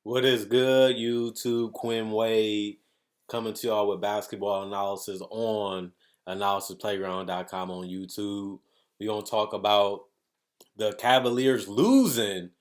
What is good, YouTube? Quinn Wade coming to y'all with basketball analysis on analysisplayground.com on YouTube. We're going to talk about the Cavaliers losing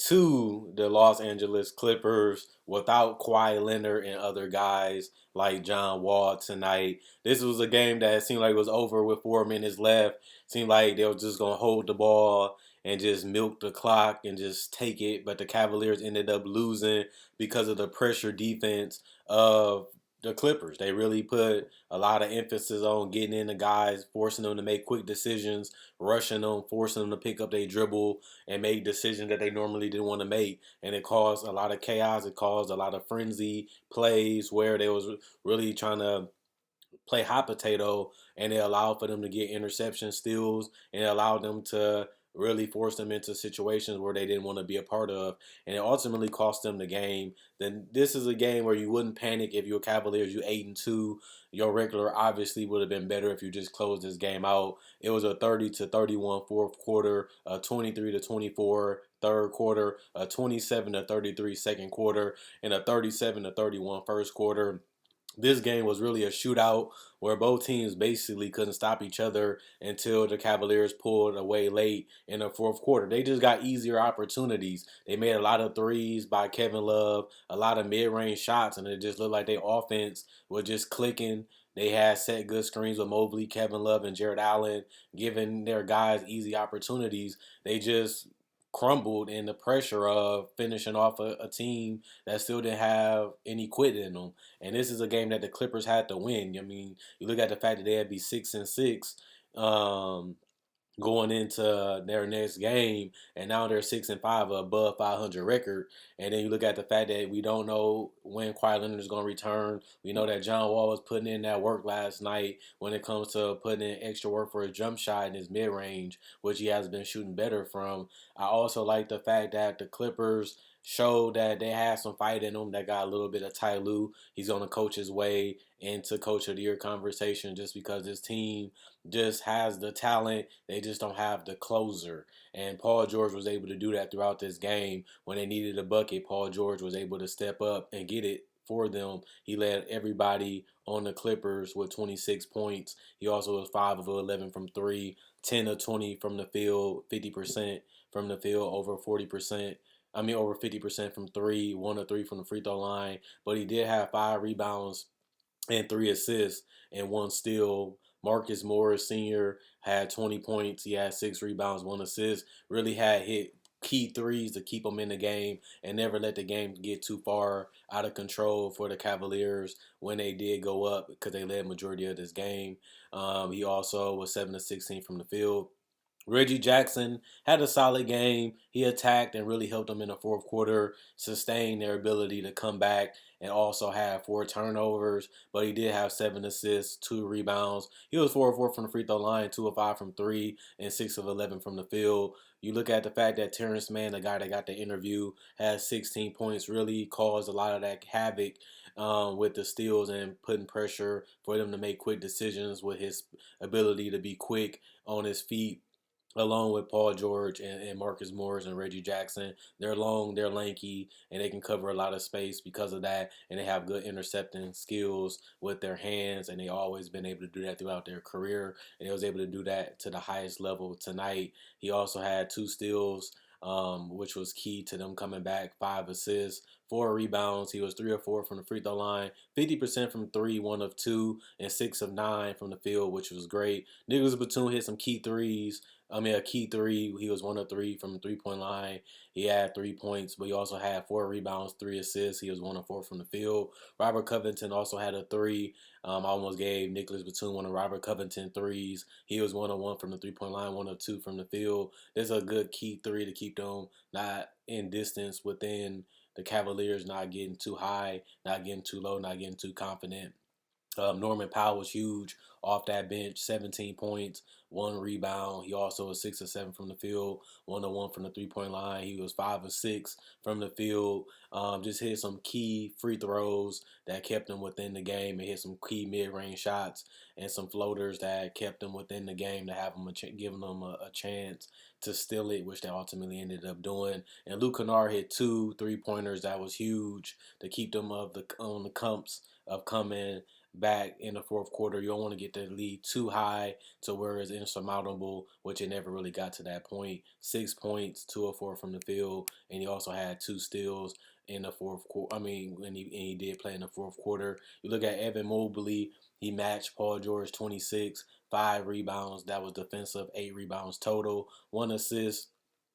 to the Los Angeles Clippers without Kawhi Leonard and other guys like John Wall tonight. This was a game that seemed like it was over with 4 minutes left. Seemed like they were just going to hold the ball and just milk the clock and just take it. But the Cavaliers ended up losing because of the pressure defense of the Clippers. They really put a lot of emphasis on getting in the guys, forcing them to make quick decisions, rushing them, forcing them to pick up their dribble and make decisions that they normally didn't want to make. And it caused a lot of chaos. It caused a lot of frenzy plays where they was really trying to play hot potato, and it allowed for them to get interception steals, and it allowed them to really force them into situations where they didn't want to be a part of, and it ultimately cost them the game. Then this is a game where you wouldn't panic if you're Cavaliers. You 8-2. Your regular obviously would have been better if you just closed this game out. It was a 30-31 fourth quarter, a 23-24 third quarter, a 27-33 second quarter, and a 37-31 first quarter. This game was really a shootout where both teams basically couldn't stop each other until the Cavaliers pulled away late in the fourth quarter. They just got easier opportunities. They made a lot of threes by Kevin Love, a lot of mid-range shots, and it just looked like their offense was just clicking. They had set good screens with Mobley, Kevin Love, and Jared Allen, giving their guys easy opportunities. They just crumbled in the pressure of finishing off a team that still didn't have any quit in them. And this is a game that the Clippers had to win. I mean, you look at the fact that they had to be 6-6 um, going into their next game, and now they're 6-5, above 500 record. And then you look at the fact that we don't know when Kawhi Leonard is going to return. We know that John Wall was putting in that work last night when it comes to putting in extra work for his jump shot and his mid range, which he has been shooting better from. I also like the fact that the Clippers showed that they had some fight in them, that got a little bit of Ty Lue. He's going to coach his way into Coach of the Year conversation just because his team just has the talent. They just don't have the closer. And Paul George was able to do that throughout this game. When they needed a bucket, Paul George was able to step up and get it for them. He led everybody on the Clippers with 26 points. He also was 5 of 11 from 3, 10 of 20 from the field, 50% from the field, over 40%. Over 50% from 3, 1 of 3 from the free throw line. But he did have 5 rebounds and 3 assists and 1 steal. Marcus Morris Sr. had 20 points. He had 6 rebounds, 1 assist. Really had hit key threes to keep them in the game and never let the game get too far out of control for the Cavaliers when they did go up, because they led majority of this game. He also was 7 of 16 from the field. Reggie Jackson had a solid game. He attacked and really helped them in the fourth quarter sustain their ability to come back, and also had 4 turnovers, but he did have 7 assists, 2 rebounds. He was 4 of 4 from the free throw line, 2 of 5 from 3, and 6 of 11 from the field. You look at the fact that Terrence Mann, the guy that got the interview, has 16 points, really caused a lot of that havoc with the steals and putting pressure for them to make quick decisions with his ability to be quick on his feet, along with Paul George and Marcus Morris and Reggie Jackson. They're long, they're lanky, and they can cover a lot of space because of that. And they have good intercepting skills with their hands, and they always been able to do that throughout their career. And they was able to do that to the highest level tonight. He also had 2 steals, which was key to them coming back. 5 assists, 4 rebounds. He was 3 of 4 from the free throw line, 50% from 3, 1 of 2, and 6 of 9 from the field, which was great. Nicholas Batum hit some key threes. A key three. He was 1 of 3 from the 3 point line. He had 3 points, but he also had 4 rebounds, 3 assists. He was 1 of 4 from the field. Robert Covington also had a three. I almost gave Nicholas Batum one of Robert Covington threes. He was 1 of 1 from the 3 point line, 1 of 2 from the field. There's a good key three to keep them not in distance within the Cavaliers, not getting too high, not getting too low, not getting too confident. Norman Powell was huge off that bench, 17 points, 1 rebound. He also was 6 of 7 from the field, 1 of 1 from the 3 point line. He was 5 of 6 from the field. Just hit some key free throws that kept him within the game, and hit some key mid-range shots and some floaters that kept him within the game to have him giving them a chance to steal it, which they ultimately ended up doing. And Luke Kennard hit 2 3-pointers that was huge to keep them on the cumps of coming back in the fourth quarter. You don't want to get the lead too high to where it's insurmountable, which it never really got to that point. 6 points, 2 of 4 from the field, and he also had 2 steals in the fourth quarter. I mean, when he did play in the fourth quarter. You look at Evan Mobley, he matched Paul George 26, 5 rebounds. That was defensive, 8 rebounds total, 1 assist.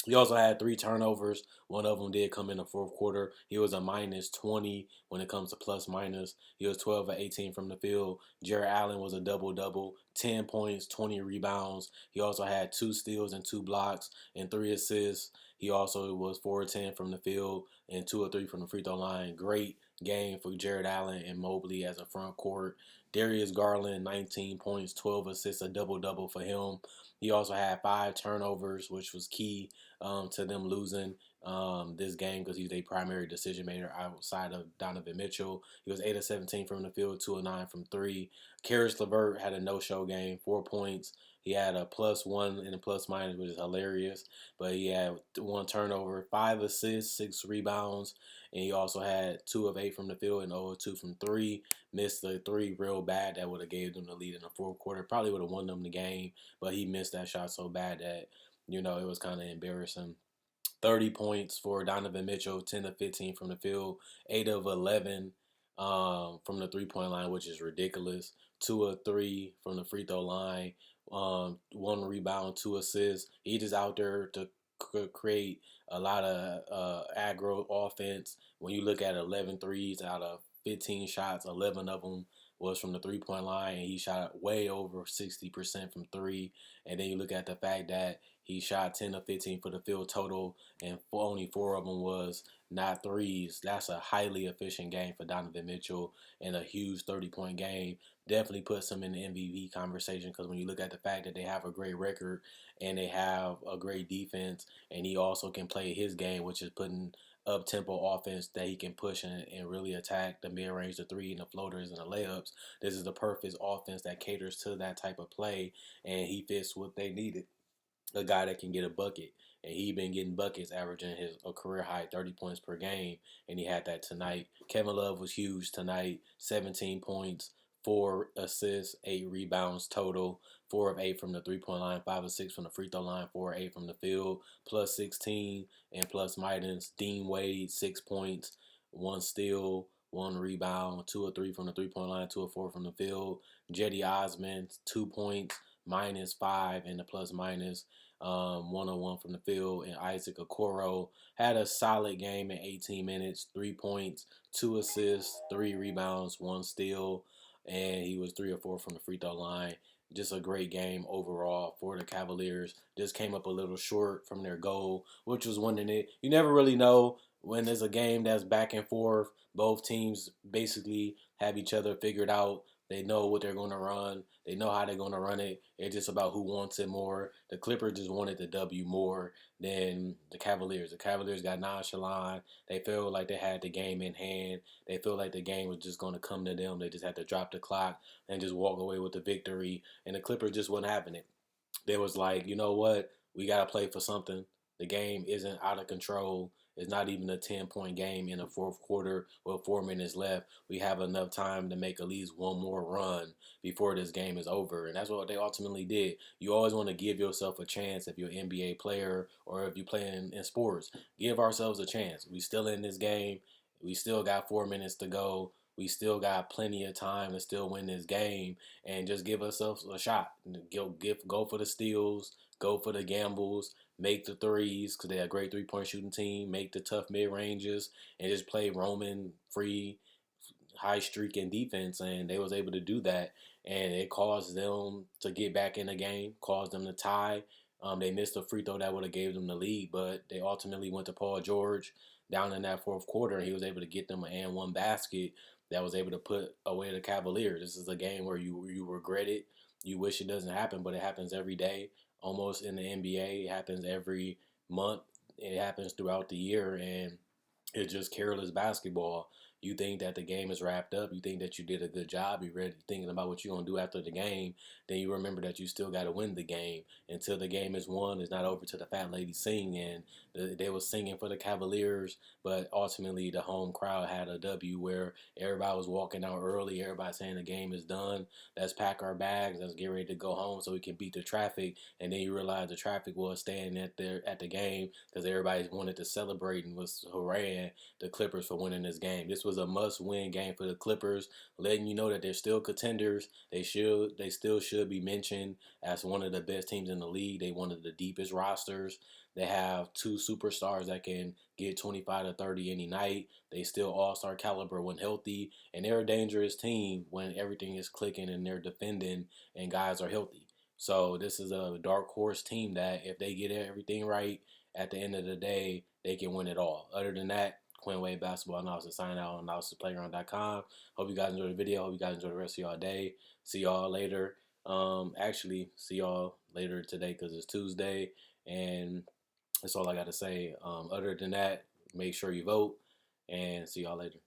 He also had 3 turnovers. One of them did come in the fourth quarter. He was a minus 20 when it comes to plus minus. He was 12 of 18 from the field. Jarrett Allen was a double-double, 10 points, 20 rebounds. He also had 2 steals and 2 blocks and 3 assists. He also was 4 of 10 from the field and 2 of 3 from the free throw line. Great game for Jarrett Allen and Mobley as a front court. Darius Garland, 19 points, 12 assists, a double-double for him. He also had 5 turnovers, which was key to them losing this game because he's a primary decision maker outside of Donovan Mitchell. He was 8 of 17 from the field, 2 of 9 from three. Karis LeVert had a no-show game, 4 points. He had a +1 and a plus minus, which is hilarious. But he had 1 turnover, 5 assists, 6 rebounds, and he also had 2 of 8 from the field and 0 of 2 from three. Missed the three real bad that would have gave them the lead in the fourth quarter. Probably would have won them the game, but he missed that shot so bad that it was kind of embarrassing. 30 points for Donovan Mitchell, 10 of 15 from the field, 8 of 11 from the 3 point line, which is ridiculous. 2 of 3 from the free throw line, 1 rebound, 2 assists. He just out there to create a lot of aggro offense. When you look at 11 threes out of 15 shots, 11 of them was from the 3 point line, and he shot way over 60% from three. And then you look at the fact that he shot 10 of 15 for the field total, and only 4 of them was not threes. That's a highly efficient game for Donovan Mitchell and a huge 30-point game. Definitely puts him in the MVP conversation because when you look at the fact that they have a great record and they have a great defense, and he also can play his game, which is putting up-tempo offense that he can push and really attack the mid-range, the three, and the floaters and the layups. This is the perfect offense that caters to that type of play, and he fits what they needed, a guy that can get a bucket. And he been getting buckets, averaging a career high 30 points per game, and he had that tonight. Kevin Love was huge tonight, 17 points, 4 assists, 8 rebounds total, 4 of 8 from the 3 point line, 5 of 6 from the free throw line, 4 of 8 from the field, plus 16 and plus minus. Dean Wade, 6 points, 1 steal, 1 rebound, 2 of 3 from the 3 point line, 2 of 4 from the field. Jetty Osman, 2 points, -5 and the plus minus, 101 from the field. And Isaac Okoro had a solid game in 18 minutes, 3 points, 2 assists, 3 rebounds, 1 steal, and he was 3 of 4 from the free throw line. Just a great game overall for the Cavaliers. Just came up a little short from their goal, which was winning it. You never really know when there's a game that's back and forth. Both teams basically have each other figured out. They know what they're going to run. They know how they're going to run it. It's just about who wants it more. The Clippers just wanted the W more than the Cavaliers. The Cavaliers got nonchalant. They felt like they had the game in hand. They felt like the game was just going to come to them. They just had to drop the clock and just walk away with the victory. And the Clippers just wasn't having it. They was like, you know what? We got to play for something. The game isn't out of control. It's not even a 10-point game in the fourth quarter with 4 minutes left. We have enough time to make at least one more run before this game is over. And that's what they ultimately did. You always want to give yourself a chance if you're an NBA player or if you play in sports. Give ourselves a chance. We still in this game. We still got 4 minutes to go. We still got plenty of time to still win this game, and just give ourselves a shot. Go for the steals, go for the gambles, make the threes because they're a great three-point shooting team. Make the tough mid-ranges and just play Roman free, high streaking defense, and they was able to do that, and it caused them to get back in the game, caused them to tie. They missed a free throw that would have gave them the lead, but they ultimately went to Paul George down in that fourth quarter, and he was able to get them an and one basket that was able to put away the Cavaliers. This is a game where you regret it. You wish it doesn't happen, but it happens every day. Almost in the NBA, it happens every month. It happens throughout the year, and it's just careless basketball. You think that the game is wrapped up. You think that you did a good job. You're ready thinking about what you're gonna do after the game. Then you remember that you still got to win the game. Until the game is won, it's not over till the fat lady sing. And they were singing for the Cavaliers, but ultimately the home crowd had a W where everybody was walking out early. Everybody saying the game is done. Let's pack our bags. Let's get ready to go home so we can beat the traffic. And then you realize the traffic was staying at the game because everybody wanted to celebrate and was hooraying the Clippers for winning this game. This was a must-win game for the Clippers, letting you know that they're still contenders. They still should be mentioned as one of the best teams in the league. They one of the deepest rosters. They have two superstars that can get 25 to 30 any night. They still all-star caliber when healthy, and they're a dangerous team when everything is clicking and they're defending and guys are healthy. So this is a dark horse team that if they get everything right, at the end of the day, they can win it all. Other than that, Quinn Wade Basketball Analysis sign out on analysisplayground.com. Hope you guys enjoyed the video. Hope you guys enjoy the rest of y'all day. See y'all later. Actually, see y'all later today because it's Tuesday, and that's all I got to say. Other than that, make sure you vote, and see y'all later.